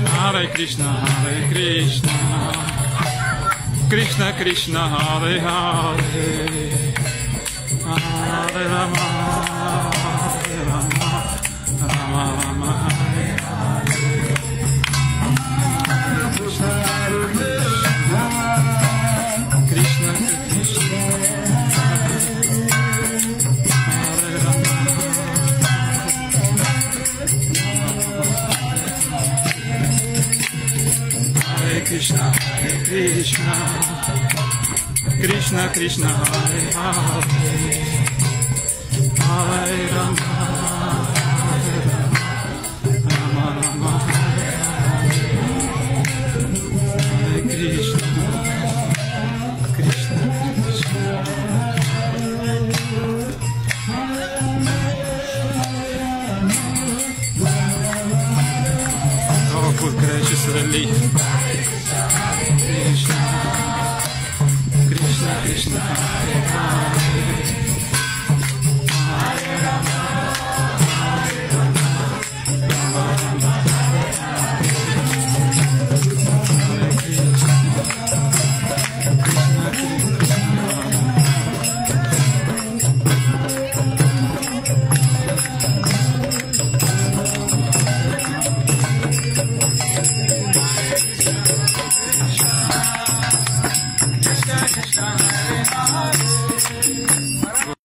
Hare Krishna, Krishna Krishna, Hare Hare, Hare Rama, Hare Rama, Rama Rama, Hare Hare. Krishna Krishna, Hare Rama, Hare Krishna, Krishna Krishna, Hare Hare, Hare Rama, Hare Rama, Rama Rama, Hare Hare, Hare Krishna, Krishna Krishna. Oh, full gracious relief. Krishna, Krishna, Hare Hare.